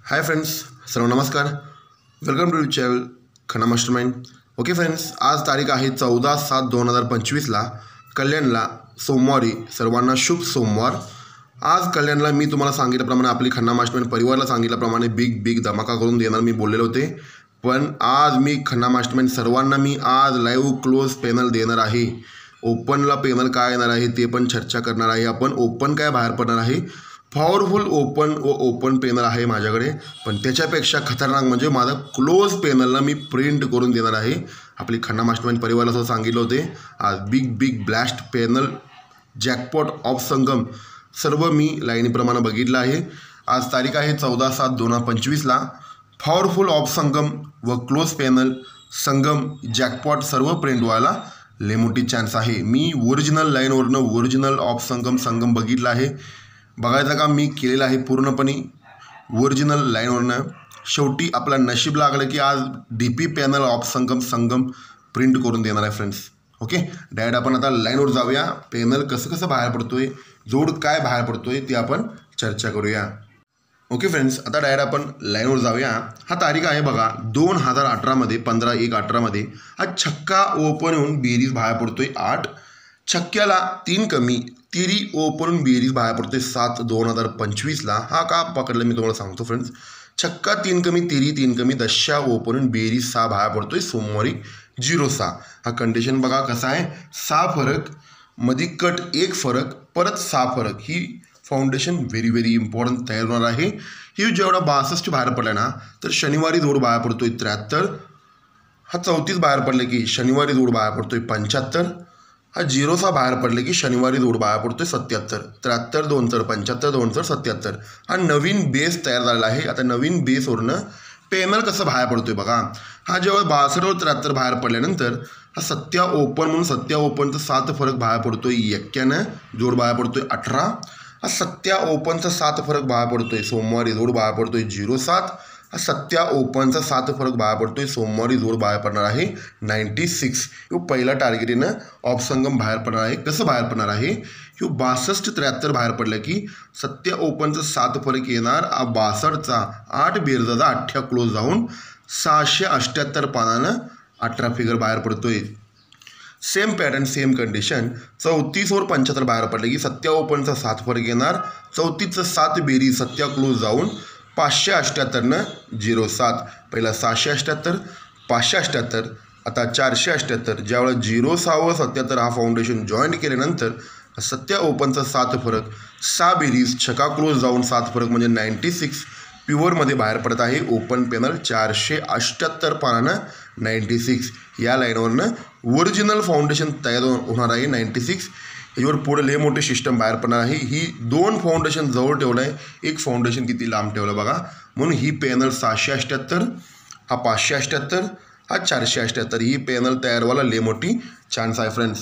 हाय friends, सर्व नमस्कार. Welcome to channel Khanna mastermind. Okay friends, आज तारीख आहे 14/7/2025 कल्याणला सोमवारी. सर्वांना शुभ सोमवार. आज कल्याणला मी तुम्हाला सांगितल्याप्रमाणे आपली खन्ना मास्टरमाइंड परिवाराला सांगितल्याप्रमाणे बिग धमाका करून देणार मी बोललेले होते. पण आज मी खन्ना मास्टरमाइंड सर्वांना मी आज लाईव्ह क्लोज पॅनल देणार आहे. ओपनला पॅनल काय येणार आहे ते पण चर्चा करणार आहे आपण. ओपन काय बाहेर पडणार आहे, पॉवरफुल ओपन व ओपन पॅनल आहे माझ्याकडे. पण त्याच्यापेक्षा खतरनाक म्हणजे माझा क्लोज पॅनलला मी प्रिंट करून देणार आहे. आपली खन्ना मास्टरमाइंड परिवाराला असं सांगितलं होते. आज big blast panel jackpot of Sangam सर्व मी लाईनीप्रमाणे बघितलं आहे. आज तारीख आहे 14/7/2025 पॉवरफुल ऑफ संगम व क्लोज पॅनल संगम जॅकपॉट सर्व प्रिंट व्हायला लय मोठी चान्स आहे. मी ओरिजिनल लाईनवरनं ओरिजिनल ऑफ संगम बघितलं आहे. बघायचं काम मी केलेलं आहे पूर्णपणे ओरिजिनल लाईनवरनं. शेवटी आपला नशीब लागलं की आज DP panel of Sangam print करून देणार आहे फ्रेंड्स. ओके, डायरेक्ट आपण आता लाईनवर जाऊया. पॅनल कसं बाहेर पडतोय, जोड काय बाहेर पडतोय ते आपण चर्चा करूया. ओके फ्रेंड्स, आता डायरेक्ट आपण लाईनवर जाऊया. हा तारीख आहे बघा 2018 15/1/18 हा छक्का ओपन होऊन बेरीज बाहेर पडतोय 8. छक्क्याला 3 कमी तिरी ओपन बेरीज बाहेर पडतोय 7/2025. हा का पकडलं मी तुम्हाला सांगतो फ्रेंड्स. छक्का 3 कमी तिरी 3 कमी दशा ओपन बेरीज 6 बाहेर पडतोय सोमवारी 0-6. हा कंडिशन बघा कसा आहे. 6 फरक मध्ये कट 1 फरक परत 6 फरक. ही फाउंडेशन व्हेरी इम्पॉर्टंट तयार होणार आहे. ही जेवढा 62 बाहेर पडला ना तर शनिवारी जोड बाहेर पडतोय 73. हा 34 बाहेर पडले की शनिवारी जोड बाहेर पडतोय 75. हा 0-6 बाहेर पडले की शनिवारी जोड बाहेर पडतोय 77. 73 2 तर 75 2 तर 77. हा नवीन बेस तयार झालेला आहे. आता नवीन बेसवरनं पॅनल कसं बाहेर पडतोय बघा. हा जेव्हा 62 व 73 बाहेर पडल्यानंतर हा 7 ओपन म्हणून 7 ओपनचा 7 फरक बाहेर पडतोय 91. जोड बाहेर पडतोय 18. हा 7 ओपनचा 7 फरक बाहेर पडतोय सोमवारी जोड बाहेर पडतोय 0-7. हा 7 ओपनचा 7 फरक बाहेर पडतोय सोमवारी जोड बाहेर पडणार आहे 96. ह्यो पहिला टार्गेटीनं ऑफ संगम बाहेर पडणार आहे. कसं बाहेर पडणार आहे, ह्यो 62-73 बाहेर पडलं की 7 ओपनचा 7 फरक येणार. 62चा 8 बेरजाचा 8 क्लोज जाऊन 678 पानानं 18 फिगर बाहेर पडतोय. सेम पॅटर्न सेम कंडिशन 34 वर 75 बाहेर पडले की 7 ओपनचा 7 फरक येणार. 34चं 7 बेरीज 7 क्लोज जाऊन 578 0-7. पहिला 678 578 आता 478. ज्यावेळेला 0-6 व 77 हा फाउंडेशन जॉईंट केल्यानंतर 7 ओपनचा 7 फरक 6 बेरीज छका क्लोज जाऊन 7 फरक म्हणजे 96 प्युअरमध्ये बाहेर पडत आहे. Open panel 478 पानानं 96. या लाईनवरनं ओरिजिनल फाउंडेशन तयार होणार आहे 96. याच्यावर पुढे लय मोठे सिस्टम बाहेर पडणार आहे. ही 2 फाउंडेशन जवळ ठेवलं आहे, एक फाउंडेशन किती लांब ठेवलं बघा. म्हणून ही पॅनल 678 हा 578 हा 478 ही पॅनल तयार व्हायला लय मोठी चान्स आहे फ्रेंड्स.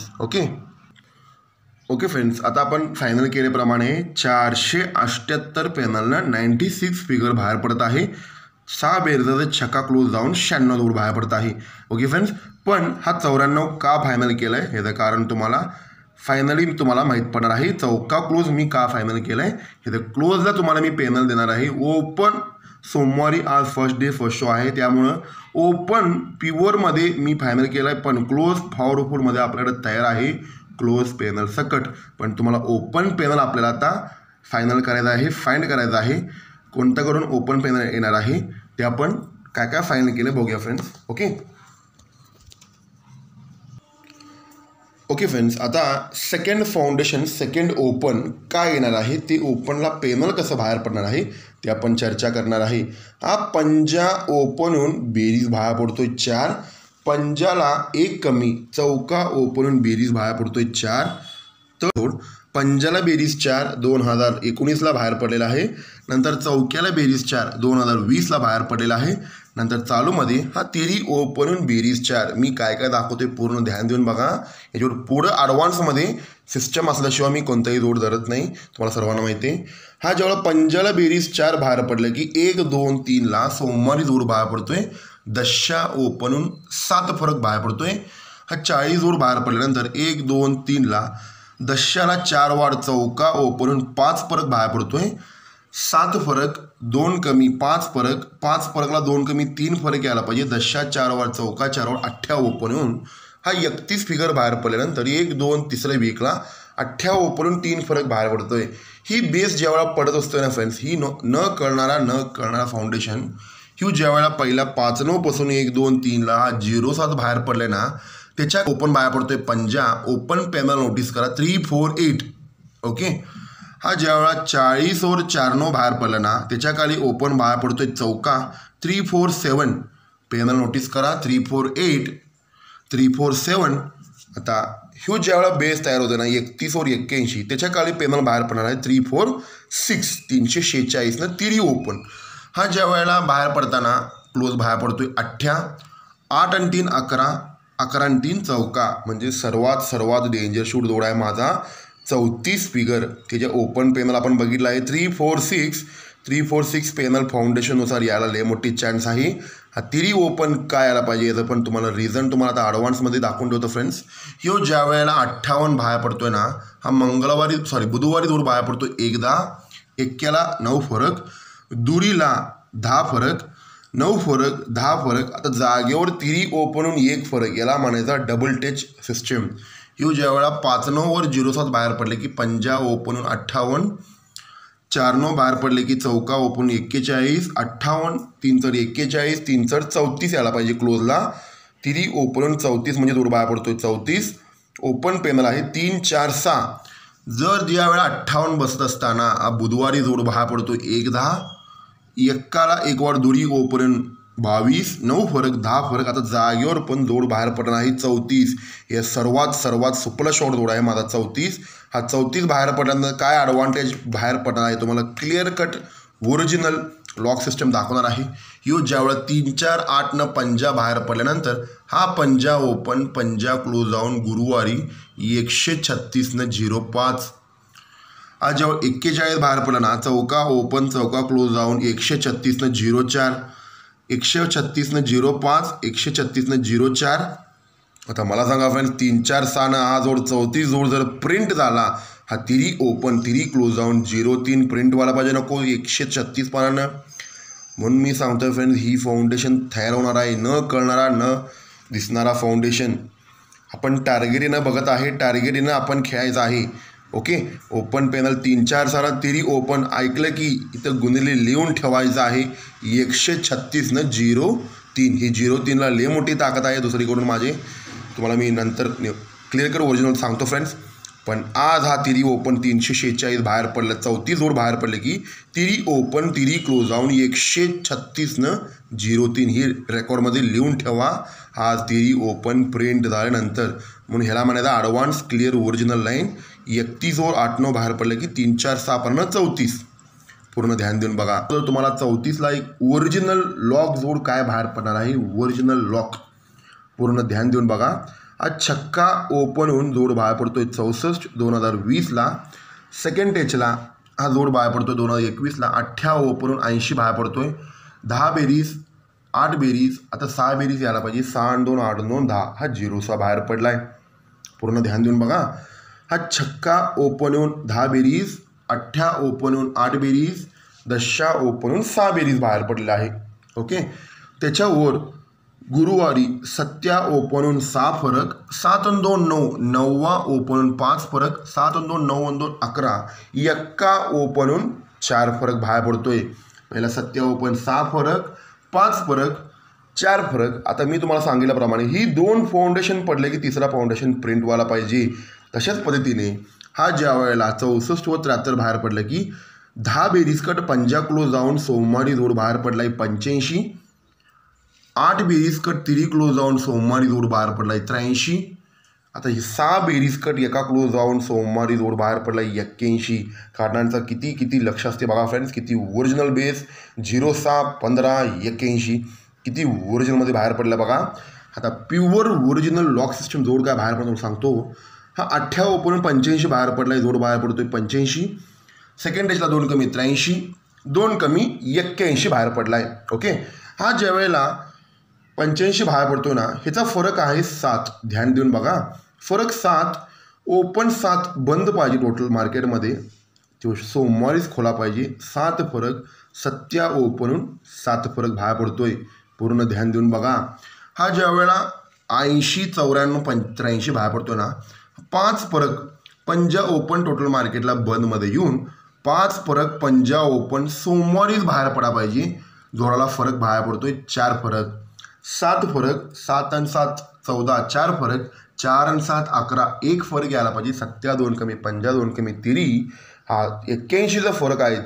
ओके फ्रेंड्स, आता आपण फायनल केल्याप्रमाणे 478 पॅनलनं 96 फिगर बाहेर पडत आहे. 6 बेरजाचं छक्का क्लोज जाऊन 96 जोड बाहेर पडत आहे. ओके फ्रेंड्स, पण हा 94 का फायनल केलं आहे ह्याचं कारण तुम्हाला माहीत पडणार आहे. चौका क्लोज मी का फायनल केलं आहे हे क्लोजला तुम्हाला मी पॅनल देणार आहे. ओपन सोमवारी आज फर्स्ट शो आहे त्यामुळं ओपन प्युअरमध्ये मी फायनल केलं आहे. पण क्लोज पॉवरफुलमध्ये आपल्याकडे तयार आहे क्लोज पॅनल सकट. पण तुम्हाला ओपन पॅनल आपल्याला आता फायनल करायचं आहे, फाइंड करायचं आहे. कोणतं करून ओपन पॅनल येणार आहे ते आपण काय फायनल केलं बघूया फ्रेंड्स. ओके फ्रेंड्स, आता सेकंड फाउंडेशन सेकंड ओपन काय येणार आहे ते ओपनला पॅनल कसं बाहेर पडणार आहे ते आपण चर्चा करणार आहे. हा पंजा ओपन होऊन बेरीज बाहेर पडतोय 4. पंजाला 1 कमी चौका ओपन होऊन बेरीज बाहेर पडतोय 4. तर पंजाला बेरीज 4 2019 बाहेर पडलेला आहे. नंतर चौक्याला बेरीज 4 2020 बाहेर पडलेला आहे. नंतर चालूमध्ये हा तिरी ओपन होऊन बेरीज 4. मी काय दाखवतोय पूर्ण ध्यान देऊन बघा. याच्यावर पुढं ॲडव्हान्समध्ये सिस्टम असल्याशिवाय मी कोणताही जोड धरत नाही, तुम्हाला सर्वांना माहिती आहे. हा जेव्हा पंजाला बेरीज 4 बाहेर पडलं की 1 2 3 सोमवारी जोड बाहेर पडतोय. दशा ओपन होऊन 7 फरक बाहेर पडतोय. हा 40 जोड बाहेर पडल्यानंतर 1 2 3 दशाला 4 वाढ चौका ओपन होऊन 5 फरक बाहेर पडतोय. 7 फरक 2 कमी 5 फरक, 5 फरकला 2 कमी 3 फरक यायला पाहिजे. 10च्या 4 वर चौका 4 वर 18 ओपन येऊन हा 31 फिगर बाहेर पडल्यानंतर 1 2 तिसऱ्या वीकला 18 ओपन 3 फरक बाहेर पडतोय. ही बेस ज्यावेळेला पडत असतोय ना फ्रेंड्स, ही न कळणारा फाउंडेशन ही ज्यावेळेला पहिल्या 5 पासून 1 2 3ला हा 0-7 बाहेर पडले ना, त्याच्या ओपन बाहेर पडतोय पंजा. ओपन पॅनल नोटीस करा 3 4 8. ओके, हा ज्यावेळेला 40 वर 4 बाहेर पडला ना, त्याच्या खाली ओपन बाहेर पडतोय चौका 3 4 7. पॅनल नोटीस करा 3 4 8 3 4 7. आता ह्यो ज्यावेळेला बेस तयार होतो ना 31 वर 81, त्याच्या खाली पॅनल बाहेर पडणार आहे 3 4 6. 346 न तिरी ओपन. हा ज्या वेळेला बाहेर पडताना क्लोज बाहेर पडतोय 8 8 आणि 3 11 11 आणि 3 चौका. म्हणजे सर्वात डेंजर शूट जोड आहे माझा 34 फिगर. त्याच्या ओपन पॅनल आपण बघितलं आहे 3 4 6. 3 4 6 पॅनल फाउंडेशननुसार यायला लय मोठी चान्स आहे. हा तिरी ओपन काय यायला पाहिजे याचं पण तुम्हाला रिझन तुम्हाला आता ॲडव्हान्समध्ये दाखवून ठेवतो फ्रेंड्स. ह्यो ज्या वेळेला 58 बाहेर पडतोय ना, हा बुधवारी जोड बाहेर पडतो एकदा. 1ला 9 फरक, दुरीला 10 फरक, 9 फरक 10 फरक. आता जागेवर तिरी ओपन होऊन 1 फरक, याला म्हणायचा डबल टच सिस्टम. ह्यो ज्यावेळेला 5 वर 0-7 बाहेर पडले की पंजा ओपन होऊन 58, 4 बाहेर पडले की चौका ओपन 41, 58 3 चढ 41 3 चढ 34 यायला पाहिजे क्लोजला. तिरी ओपन होऊन 34 म्हणजे जोड बाहेर पडतोय 34. ओपन पॅनल आहे 3 4 6. जर ज्या वेळा 58 बसत असताना हा बुधवारी जोड बाहेर पडतो 1 10. 1ला 1 वर दुरी ओपन 22, 9 फरक 10 फरक. आता जागेवर पण जोड बाहेर पडणार आहे 34. हे सर्वात सुपला शॉर्ट जोड आहे माझा 34. हा 34 बाहेर पडल्यानंतर काय ॲडव्हान्टेज बाहेर पडणार आहे तुम्हाला clear cut original lock system दाखवणार आहे. ह्यो ज्यावेळेला 3 4 8 पंजा बाहेर पडल्यानंतर हा पंजा ओपन पंजा क्लोज जाऊन गुरुवारी 136 0.5. आज जेव्हा 41 बाहेर पडला ना, चौका ओपन चौका क्लोज जाऊन 136 0.4. 136 0.5 136 0.4. आता मला सांगा फ्रेंड्स 3 4 6 हा जोड 34 जोड जर प्रिंट झाला, हा तिरी ओपन तिरी क्लोज जाऊन 0.3 प्रिंट व्हायला पाहिजे नको 136 पानानं. म्हणून मी सांगतोय फ्रेंड्स, ही फाउंडेशन तयार होणार आहे न कळणारा न दिसणारा फाउंडेशन. आपण टार्गेटीनं बघत आहे, टार्गेटीनं आपण खेळायचं आहे. ओके, ओपन पॅनल 3 4 6 तिरी ओपन ऐकलं की इथं गुणिले लिहून ठेवायचं आहे 136 0.3. ही 0.3ला लय मोठी ताकद आहे. दुसरीकडून माझे तुम्हाला मी नंतर क्लिअर कर ओरिजिनल सांगतो फ्रेंड्स. पण आज हा तिरी ओपन 346 बाहेर पडलं, 34 जोड बाहेर पडले की तिरी ओपन तिरी क्लोज जाऊन 136 0.3. ही रेकॉर्डमध्ये लिहून ठेवा. हा तिरी ओपन प्रिंट झाल्यानंतर म्हणून ह्याला म्हणायचा ॲडव्हान्स क्लिअर ओरिजिनल लाईन. 31 वर 8 9 बाहेर पडले की 3 4 6 पर्यंत 34. पूर्ण ध्यान देऊन बघा. तर तुम्हाला 34ला एक ओरिजिनल लॉक जोड काय बाहेर पडणार आहे, ओरिजिनल लॉक पूर्ण ध्यान देऊन बघा. आज छक्का ओपन होऊन जोड बाहेर पडतोय 64 2020ला. सेकंड टचला हा जोड बाहेर पडतोय 2021ला. 18 ओपन होऊन 80 बाहेर पडतोय. 10 बेरीज 8 बेरीज आता 6 बेरीज यायला पाहिजे 6 आणि 2 8 2 10. हा 0 बाहेर पडलाय. पूर्ण ध्यान देऊन बघा. हा छक्का ओपन होऊन 10 बेरीज, 18 ओपन होऊन 8 बेरीज, 10 ओपन होऊन 6 बेरीज बाहेर पडलेला आहे. ओके, त्याच्यावर गुरुवारी 7 ओपन होऊन 6 फरक, 7 आणि 2 9, 9 ओपन होऊन 5 फरक, 7 आणि 2 9 आणि 2 11, 1 ओपन होऊन 4 फरक बाहेर पडतोय. पहिला 7 ओपन 6 फरक 5 फरक 4 फरक. आता मी तुम्हाला सांगितल्याप्रमाणे ही 2 फाउंडेशन पडले की तिसरा फाउंडेशन प्रिंट व्हायला पाहिजे. तशाच पद्धतीने हा ज्या वेळेला 64 व 73 बाहेर पडलं की 10 बेरीज कट पंजा क्लोज जाऊन सोमवारी जोड बाहेर पडलाय 85. 8 बेरीज कट तिरी क्लोज जाऊन सोमवारी जोड बाहेर पडलाय 83. आता ही 6 बेरीज कट एका क्लोज जाऊन सोमवारी जोड बाहेर पडलाय 81. कारणांचा किती लक्ष असते बघा फ्रेंड्स. किती ओरिजिनल बेस 0 6 15 81 किती ओरिजिनलमध्ये बाहेर पडला बघा. आता प्युअर ओरिजिनल लॉक सिस्टम जोड काय बाहेर पडतो सांगतो. हा 18 ओपन 85 बाहेर पडलाय, जोड बाहेर पडतोय 85. सेकंड टचला 2 कमी 83, 2 कमी 81 बाहेर पडलाय. ओके, हा ज्या वेळेला 85 बाहेर पडतोय ना, ह्याचा फरक आहे 7. ध्यान देऊन बघा. फरक 7 ओपन 7 बंद पाहिजे टोटल मार्केटमध्ये, तो सोमवारीच खोला पाहिजे. 7 फरक सत्या ओपनहून 7 फरक बाहेर पडतोय. पूर्ण ध्यान देऊन बघा. हा ज्या वेळेला 80 94 83 बाहेर पडतो ना, 5 फरक पंजा ओपन टोटल मार्केटला बंदमध्ये येऊन 5 फरक पंजा ओपन सोमवारीच बाहेर पडा पाहिजे. जोराला फरक बाहेर पडतोय 4 फरक, 7 फरक, 7 आणि 7 14, 4 फरक, 4 आणि 7 11, 1 फरक यायला पाहिजे. सत्या 2 कमी, पंजा 2 कमी, तिरी हा 81चा फरक आहे.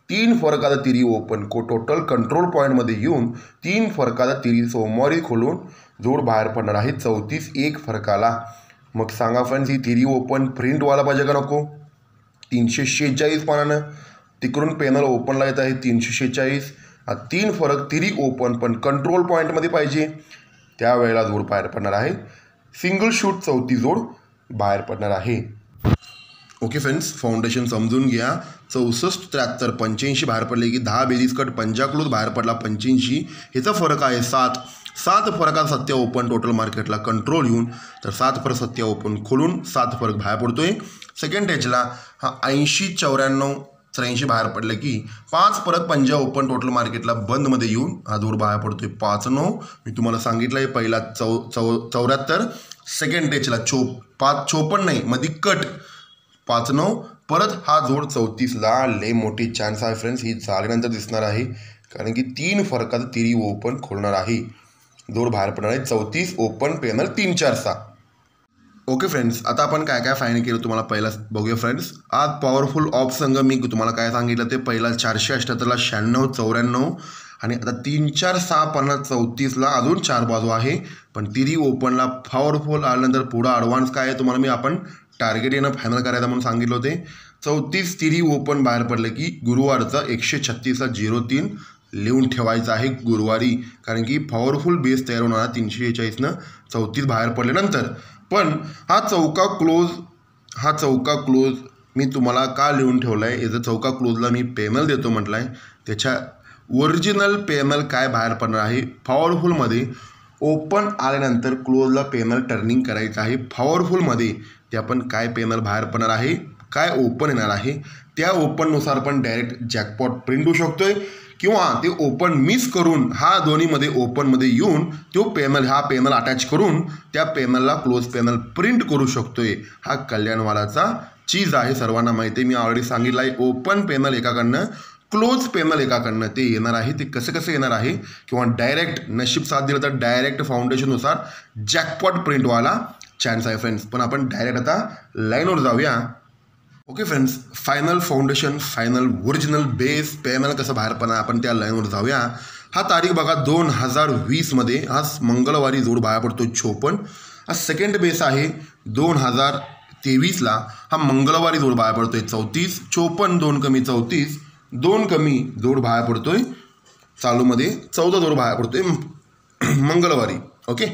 3 फरकाचा तिरी ओपन टोटल कंट्रोल पॉईंटमध्ये येऊन 3 फरकाचा तिरी सोमवारी खोलून जोड बाहेर पडणार आहे 34 1 फरकाला. मग सांगा फ्रेंड्स, ही तिरी ओपन प्रिंट व्हायला पाहिजे का नको? 346 पानानं तिकडून पॅनल ओपनला येत आहे 346. 3 फरक तिरी ओपन पण कंट्रोल पॉईंटमध्ये पाहिजे. त्यावेळेला जोड बाहेर पडणार आहे. सिंगल शूट 34 जोड बाहेर पडणार आहे. ओके फ्रेंड्स, फाउंडेशन समजून घ्या. 64 73 85 बाहेर पडले की 10 बेरीज कट पंजा क्लोज बाहेर पडला 85. ह्याचा फरक आहे 7 फरकात सत्या ओपन टोटल मार्केटला कंट्रोल येऊन तर 7 फरक सत्या ओपन खोलून 7 फरक बाहेर पडतोय. सेकंड टेचला हा 80 94 83 बाहेर पडलं की 5 फरक पंजा ओपन टोटल मार्केटला बंदमध्ये येऊन हा जोड बाहेर पडतोय 5 9. मी तुम्हाला सांगितलं आहे पहिला 74. सेकंड टेचला 54 नाही मध्ये कट 5 9. परत हा जोड 34ला लय मोठी चान्स आहे फ्रेंड्स. ही झाल्यानंतर दिसणार आहे कारण की 3 फरकाचं तिरी ओपन खोलणार आहे. जोड बाहेर पडणार आहे 34 ओपन पॅनल 3 4 6. ओके फ्रेंड्स, आता आपण काय काय फायनल केलं तुम्हाला पहिला बघूया फ्रेंड्स. आज पॉवरफुल ऑफ संघ मी तुम्हाला काय सांगितलं ते पहिला 478ला 96 94 आणि आता 3 4 6 50 34ला अजून 4 बाजू आहे. पण तिरी ओपनला पॉवरफुल आल्यानंतर पुढं ॲडव्हान्स काय आहे तुम्हाला मी आपण टार्गेट येणं फायनल करायचं म्हणून सांगितलं होते. 34 तिरी ओपन बाहेर पडलं की गुरुवारचा 136ला 03 लिहून ठेवायचं आहे गुरुवारी. कारण की पॉवरफुल बेस तयार होणार 346नं 34 बाहेर पडल्यानंतर. पण हा चौका क्लोज मी तुम्हाला का लिहून ठेवला आहे? याचा चौका क्लोजला मी पॅनल देतो म्हटलं आहे. त्याच्या ओरिजिनल पॅनल काय बाहेर पडणार आहे? पॉवरफुलमध्ये ओपन आल्यानंतर क्लोजला पॅनल टर्निंग करायचं आहे. पॉवरफुलमध्ये ते आपण काय पॅनल बाहेर पडणार आहे, काय ओपन येणार आहे, त्या ओपननुसार पण डायरेक्ट जॅकपॉट प्रिंट होऊ शकतोय किंवा ते ओपन मिस करून हा दोन्हीमध्ये ओपनमध्ये येऊन तो पॅनल हा पॅनल अटॅच करून त्या पॅनलला क्लोज पॅनल प्रिंट करू शकतोय. हा कल्याणवालाचा चीज आहे, सर्वांना माहिती आहे. मी ऑलरेडी सांगितलं आहे ओपन पॅनल एकाकडनं क्लोज पॅनल एकाकडनं ते येणार आहे. ते कसं येणार आहे किंवा डायरेक्ट नशीब साथ दिलं तर डायरेक्ट फाउंडेशननुसार जॅकपॉट प्रिंट व्हायला चान्स आहे फ्रेंड्स. पण आपण डायरेक्ट आता लाईनवर जाऊया. Okay friends, final foundation final original base panel कसं बाहेर पडणार आपण त्या लाईनवर जाऊया. हा तारीख बघा 2020मध्ये हा मंगळवारी जोड बाहेर पडतो 56. हा सेकंड बेस आहे 2023ला हा मंगळवारी जोड बाहेर पडतोय 34 54 2 कमी 34 2 कमी जोड बाहेर पडतोय चालूमध्ये 14 जोड बाहेर पडतोय मंगळवारी. ओके,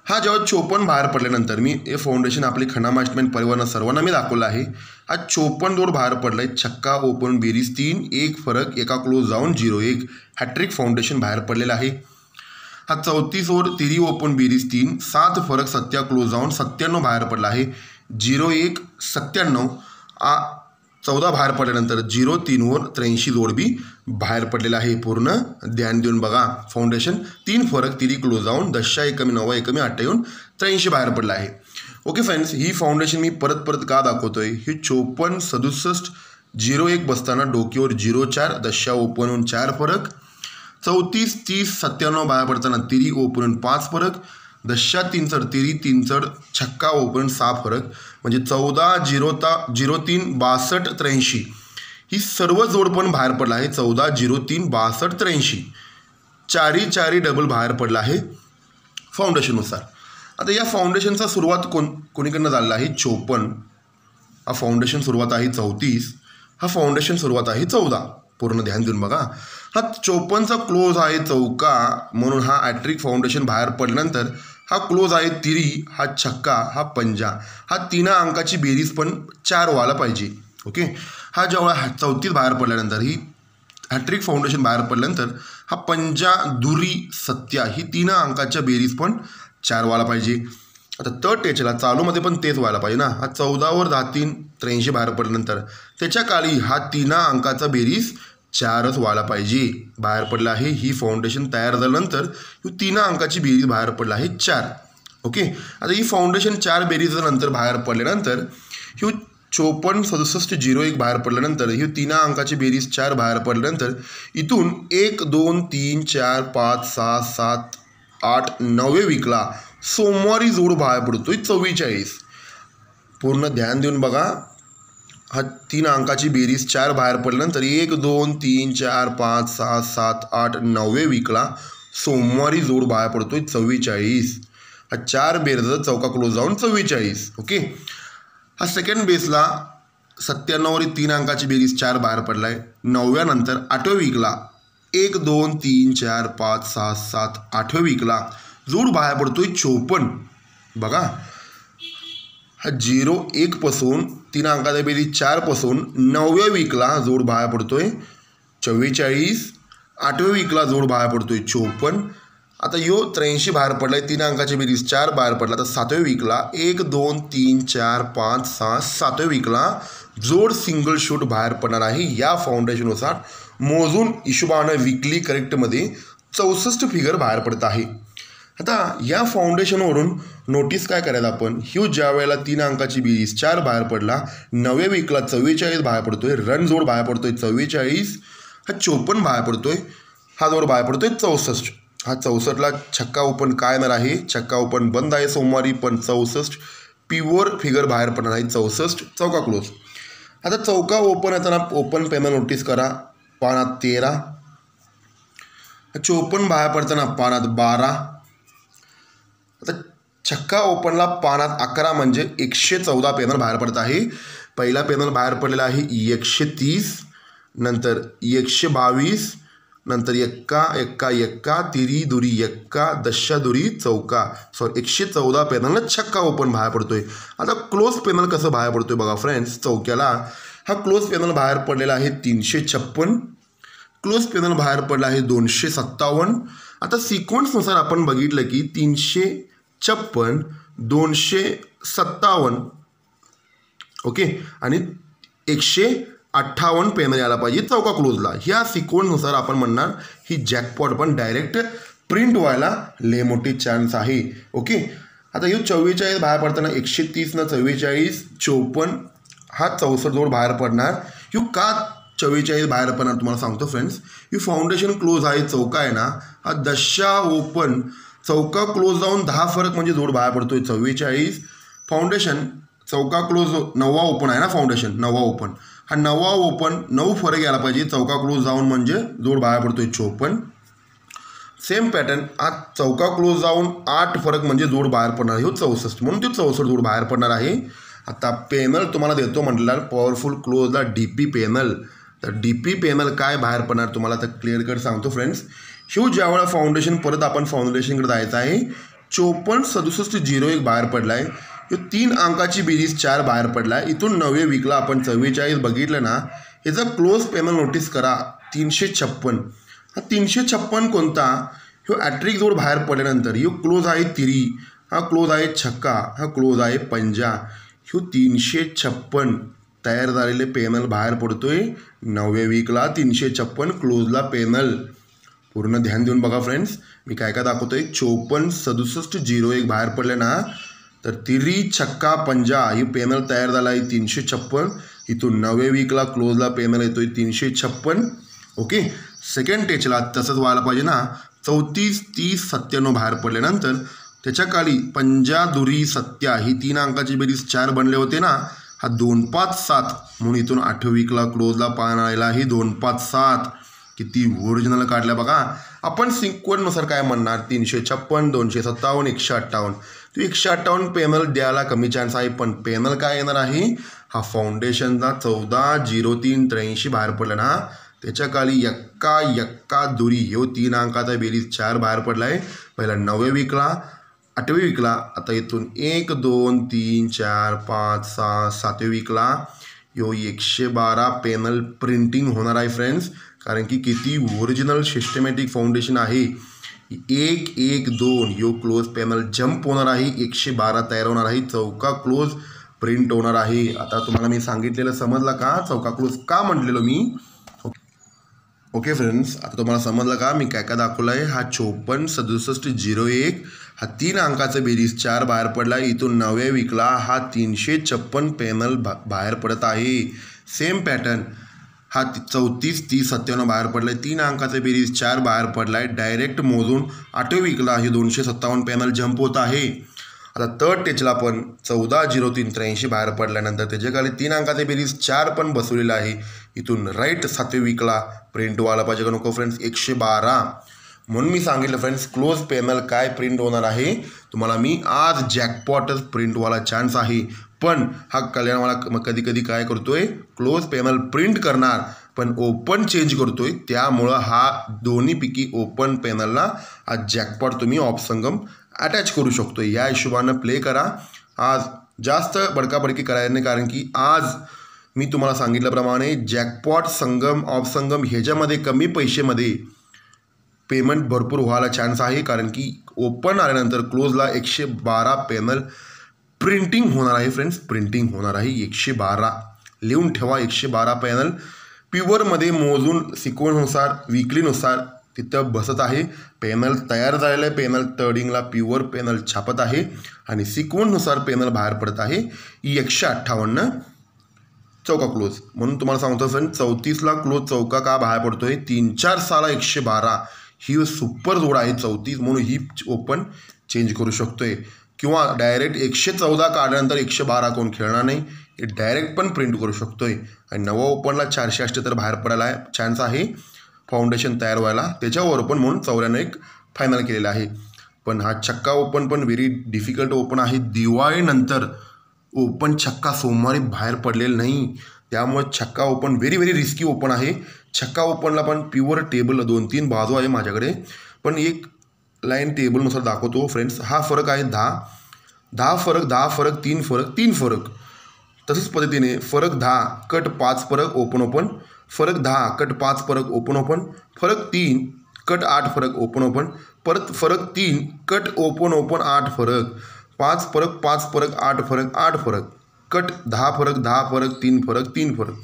हा जेव्हा 54 बाहेर पडल्यानंतर मी हे फाउंडेशन आपली खंडा मास्टरमाइंड परिवार सर्वांना मी दाखवलं आहे. हा 54 जोड बाहेर पडला आहे. छक्का ओपन बेरीज 3 1 फरक एका क्लोज जाऊन 0-1 हॅट्रिक फाउंडेशन बाहेर पडलेला आहे. हा 34 जोड तिरी ओपन बेरीज 3 7 फरक सत्या क्लोज जाऊन 97 बाहेर पडला आहे. 0-1 97 14 बाहेर पडल्यानंतर 0-3 वर 83 जोड बी बाहेर पडलेला आहे. पूर्ण ध्यान देऊन बघा. फाउंडेशन 3 फरक तिरी क्लोज जाऊन 10 1 कमी 9 1 कमी 8 येऊन 83 बाहेर पडला आहे. ओके फ्रेंड्स, ही फाउंडेशन मी परत का दाखवतोय? ही 54 67 0-1 बसताना डोक्यावर 0-4 10 ओपन होऊन 4 फरक 34 30 97 बाहेर पडताना तिरी ओपन होऊन 5 फरक 10 3 चढ तिरी 3 चढ छक्का ओपन 6 फरक म्हणजे 14 03 62 83 ही सर्व जोड पण बाहेर पडला आहे. 14 03 62 83 4 डबल बाहेर पडला आहे फाउंडेशननुसार. आता या फाउंडेशनचा सुरुवात कोणीकडनं झालेला आहे? 54. हा फाउंडेशन सुरुवात आहे 34. हा फाउंडेशन सुरुवात आहे 14. पूर्ण ध्यान देऊन बघा. हा 54चा क्लोज आहे चौका म्हणून हा हॅट्रिक फाउंडेशन बाहेर पडल्यानंतर हा क्लोज आहे तिरी, हा छक्का, हा पंजा, हा 3 अंकाची बेरीज पण 4 व्हायला पाहिजे. ओके, हा जेव्हा 34 बाहेर पडल्यानंतर ही हॅट्रिक फाउंडेशन बाहेर पडल्यानंतर हा पंजा दुरी सत्या ही 3 अंकाच्या बेरीज पण 4 व्हायला पाहिजे. आता थर्ड टेचला चालूमध्ये पण तेच व्हायला पाहिजे ना. हा 14 वर 10 3 83 बाहेर पडल्यानंतर त्याच्या खाली हा 3 अंकाचा बेरीज 4च व्हायला पाहिजे. बाहेर पडलं आहे ही फाउंडेशन तयार झाल्यानंतर ही 3 अंकाची बेरीज बाहेर पडला आहे 4. ओके, आता ही फाउंडेशन 4 बेरीजनंतर बाहेर पडल्यानंतर ही 54, 67, 01 बाहेर पडल्यानंतर ही 3 अंकाची बेरीज 4 बाहेर पडल्यानंतर इथून 1 2 3 4 5 6 7 8 9 वीकला सोमवारी जोड बाहेर पडतोय 44. पूर्ण ध्यान देऊन बघा. हा 3 अंकाची बेरीज 4 बाहेर पडल्यानंतर 1 2 3 4 5 6 7 8 9 वीकला सोमवारी जोड बाहेर पडतोय 44. हा 4 बेरचा चौका क्लोज जाऊन 44. ओके, हा सेकंड बेसला 97 3 अंकाची बेरीज 4 बाहेर पडला आहे. 9व्या नंतर 8व्या वीकला 1 2 3 4 5 6 7 8व्या वीकला जोड बाहेर पडतोय 54. बघा, हा 01 पासून 3 अंकाचा बेरीज 4 पासून 9व्या वीकला जोड बाहेर पडतोय 44. 8व्या वीकला जोड बाहेर पडतोय 54. आता यो 83 बाहेर पडलाय. 3 अंकाची बेरीज 4 बाहेर पडला. तर 7व्या वीकला 1 2 3 4 5 6 7व्या वीकला जोड सिंगल शूट बाहेर पडणार आहे. या फाउंडेशननुसार मोजून हिशोबानं वीकली करेक्टमध्ये 64 फिगर बाहेर पडत आहे. आता या फाउंडेशनवरून नोटीस काय करायला आपण, ह्यू ज्या वेळेला 3 अंकाची बेरीज 4 बाहेर पडला, 9व्या वीकला 44 बाहेर पडतोय, रन जोड बाहेर पडतोय 44, हा 54 बाहेर पडतोय, हा जोड बाहेर पडतोय 64. हा 64ला छक्का ओपन काय येणार आहे, छक्का ओपन बंद आहे सोमवारी, पण 64 प्युअर फिगर बाहेर पडणार आहे 64. चौका क्लोज. आता चौका ओपन येताना ओपन पेनल नोटीस करा, पानात 13. 54 बाहेर पडताना पानात 12. आता छक्का ओपनला पानात 11 म्हणजे 114 पेनल बाहेर पडत आहे. पहिला पेनल बाहेर पडलेला आहे 130, नंतर 122, नंतर 1 तिरी दुरी 1 दशा दुरी चौका, 114 पेनलनं छक्का ओपन बाहेर पडतोय. आता क्लोज पेनल कसं बाहेर पडतोय बघा फ्रेंड्स. चौक्याला हा क्लोज पेनल बाहेर पडलेला आहे 356, क्लोज पेनल बाहेर पडला आहे 257. आता सिक्वेन्सनुसार आपण बघितलं की 356, 257, ओके, आणि 158 पेनल यायला पाहिजे चौका क्लोजला. ह्या सिक्वेन्सनुसार आपण म्हणणार ही जॅकपॉट पण डायरेक्ट प्रिंट व्हायला लय मोठी चान्स आहे. ओके, आता हे 44 बाहेर पडताना 130 न 44, 54, हा 64 जोड बाहेर पडणार. ह्यू का 44 बाहेर पडणार तुम्हाला सांगतो फ्रेंड्स. ही फाउंडेशन क्लोज आहे, चौका आहे ना, हा दशा ओपन चौका क्लोज जाऊन 10 फरक म्हणजे जोड बाहेर पडतोय 44. फाउंडेशन चौका क्लोज 9वा ओपन आहे ना, फाउंडेशन 9वा ओपन, हा 9वा ओपन 9 फरक यायला पाहिजे चौका क्लोज जाऊन म्हणजे जोड बाहेर पडतोय 54. सेम पॅटर्न आज चौका क्लोज जाऊन 8 फरक म्हणजे जोड बाहेर पडणार आहे 64, म्हणून ते 64 जोड बाहेर पडणार आहे. आता पेनल तुम्हाला देतो म्हटलं पॉवरफुल क्लोजला DP पेनल. तर DP पेनल काय बाहेर पडणार तुम्हाला तर क्लिअर कट सांगतो फ्रेंड्स. ह्यू ज्यावेळेला फाउंडेशन परत आपण फाउंडेशनकडे जायचं आहे, 54, 67, 01 बाहेर पडला आहे. ह्यो 3 अंकाची बेरीज 4 बाहेर पडला आहे. इथून 9व्या वीकला आपण 44 बघितलं ना, ह्याचा क्लोज पेनल नोटीस करा 356. हा 356 कोणता, ह्यो ॲट्रिक जोड बाहेर पडल्यानंतर ह्यो क्लोज आहे तिरी, हा क्लोज आहे छक्का, हा क्लोज आहे पंजा. ह्यो 356 तयार झालेले पेनल बाहेर पडतोय 9व्या वीकला 356 क्लोजला पेनल. पूर्ण ध्यान देऊन बघा फ्रेंड्स, मी काय काय दाखवतोय. 54, 67, 01 बाहेर पडले ना, तर तिरी छक्का पंजा ही पेनल तयार झाला आहे 356. इथून 9व्या वीकला क्लोजला पेनल येतोय 356. ओके, सेकंड टेचला तसंच व्हायला पाहिजे ना. 34, 30, 97 बाहेर पडल्यानंतर त्याच्या खाली पंजा दुरी सत्या ही 3 अंकाची बेरीज 4 बनले होते ना, हा 257 म्हणून इथून 8व्या वीकला क्लोजला पान आलेला आहे 257. किती ओरिजिनल काढल्या बघा. आपण सिक्वेन्सनुसार काय म्हणणार, 356, 257, 158. तो 158 पेनल द्यायला कमी चान्स आहे, पण पेनल काय येणार आहे, हा फाउंडेशनचा 14-03-83 बाहेर पडला ना, त्याच्या खाली 1 दुरी ह्यो 3 अंकाचा बेरीज 4 बाहेर पडला आहे. पहिला 9व्या वीकला, 8व्या वीकला, आता इथून 1 2 3 4 5 6 7व्या वीकला यो 112 पेनल प्रिंटिंग होणार आहे फ्रेंड्स. कारण की किती ओरिजिनल सिस्टमॅटिक फाउंडेशन आहे. 1 1 2 यो क्लोज पेनल जंप होणार आहे, 112 तयार होणार आहे, चौका क्लोज प्रिंट होणार आहे. आता तुम्हाला मी सांगितलेलं समजला का, चौका क्लोज का म्हटलेलो मी. ओके फ्रेंड्स, आता तुम्हाला समजलं का मी काय काय दाखवलं आहे. हा 546701 हा 3 अंकाचा बेरीज 4 बाहेर पडला. इथून 9व्या वीकला हा 356 पॅनल बाहेर पडत आहे. सेम पॅटर्न हा 34 30 97 बाहेर पडला आहे. 3 अंकाचा बेरीज 4 बाहेर पडला आहे. डायरेक्ट मोजून 8व्या वीकला हे 257 पॅनल जंप होत आहे. आता थर्ड टेचला पण 140383 बाहेर पडल्यानंतर त्याच्या खाली 3 अंकाचे बेरीज 4 पण बसवलेला आहे. इथून राईट 7व्या वीकला प्रिंट व्हायला पाहिजे का नको फ्रेंड्स 112. म्हणून मी सांगितलं फ्रेंड्स क्लोज पॅनल काय प्रिंट होणार आहे. तुम्हाला मी आज जॅकपॉटच प्रिंट व्हायला चान्स आहे. पण हा कल्याण मला कधी कधी काय करतोय क्लोज पॅनल प्रिंट करणार पण ओपन चेंज करतोय. त्यामुळं हा दोन्हीपैकी ओपन पॅनलला आज जॅकपॉट तुम्ही ऑपसंगम अटॅच करू शकतो. या हिशोबानं प्ले करा. आज जास्त बडकाबडकी करायला नाही, कारण की आज मी तुम्हाला सांगितल्याप्रमाणे जॅकपॉट संगम ऑफ संगम ह्याच्यामध्ये कमी पैसेमध्ये पेमेंट भरपूर व्हायला चान्स आहे. कारण की ओपन आल्यानंतर क्लोजला 112 पॅनल प्रिंटिंग होणार आहे फ्रेंड्स. प्रिंटिंग होणार आहे 112. लिहून ठेवा 112 पॅनल प्युअरमध्ये मोजून सिक्वेन्सनुसार विकलीनुसार तिथं बसत आहे. पॅनल तयार झालेलं आहे. पॅनल तर्डिंगला प्युअर पॅनल छापत आहे आणि सिक्वेन्सनुसार पॅनल बाहेर पडत आहे. 158 चौका क्लोज. म्हणून तुम्हाला सांगतो फ्रेंड 34ला क्लोज चौका का बाहेर पडतोय. 3-4-6ला 112 ही सुपर जोड आहे 34. म्हणून ही ओपन चेंज करू शकतोय किंवा डायरेक्ट 114 काढल्यानंतर 112 कोण खेळणार नाही. हे डायरेक्ट पण प्रिंट करू शकतोय. आणि नवा ओपनला 478 बाहेर पडायला चान्स आहे फाउंडेशन तयार व्हायला. त्याच्यावर पण म्हणून 94 फायनल केलेला आहे. पण हा छक्का ओपन पण व्हेरी डिफिकल्ट ओपन आहे. दिवाळीनंतर ओपन छक्का सोमवारी बाहेर पडलेलं नाही. त्यामुळे छक्का ओपन व्हेरी रिस्की ओपन आहे. छक्का ओपनला पण प्युअर टेबल 2-3 बाजू आहे माझ्याकडे, पण एक लाईन टेबलनुसार दाखवतो फ्रेंड्स. हा फरक आहे 10 फरक 10 फरक 3 फरक 3 फरक. तसंच पद्धतीने फरक 10 कट 5 फरक ओपन फरक 10 कट 5 फरक ओपन फरक 3 कट 8 फरक ओपन परत फरक 3 कट ओपन 8 फरक 5 फरक 5 फरक 8 फरक 8 फरक कट 10 फरक 10 फरक 3 फरक 3 फरक.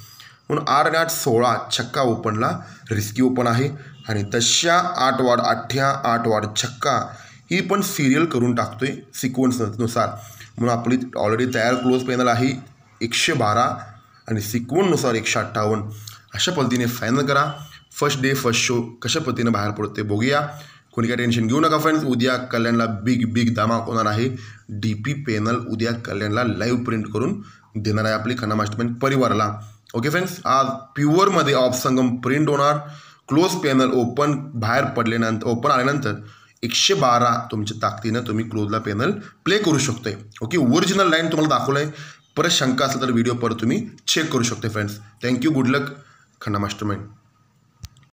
म्हणून 8 आणि 8 16 छक्का ओपनला रिस्की ओपन आहे. आणि तशा 8 वाढ 8 वाढ छक्का ही पण सिरियल करून टाकतोय सिक्वेन्सनुसार. म्हणून आपली ऑलरेडी तयार क्लोज पॅनल आहे 112 आणि सिक्वेन्सनुसार 158. अशा पद्धतीने फायनल करा. फर्स्ट डे फर्स्ट शो कशा पद्धतीने बाहेर पडते बघूया. कोणी काय टेन्शन घेऊ नका फ्रेंड्स. उद्या कल्याणला बिग धमाका होणार आहे. DP पॅनल उद्या कल्याणला लाईव्ह प्रिंट करून देणार आहे आपली खन्ना मास्टरमाइंड परिवाराला. ओके फ्रेंड्स, आज प्युअरमध्ये ऑफ संगम प्रिंट होणार. क्लोज पॅनल ओपन बाहेर पडल्यानंतर ओपन आल्यानंतर 112 तुमच्या ताकदीनं तुम्ही क्लोजला पॅनल प्ले करू शकतोय. ओके, ओरिजिनल लाईन तुम्हाला दाखवलं आहे. परत शंका असेल तर व्हिडिओ परत तुम्ही चेक करू शकता फ्रेंड्स. थँक्यू, गुड लक खन्ना मास्टरमाइंड.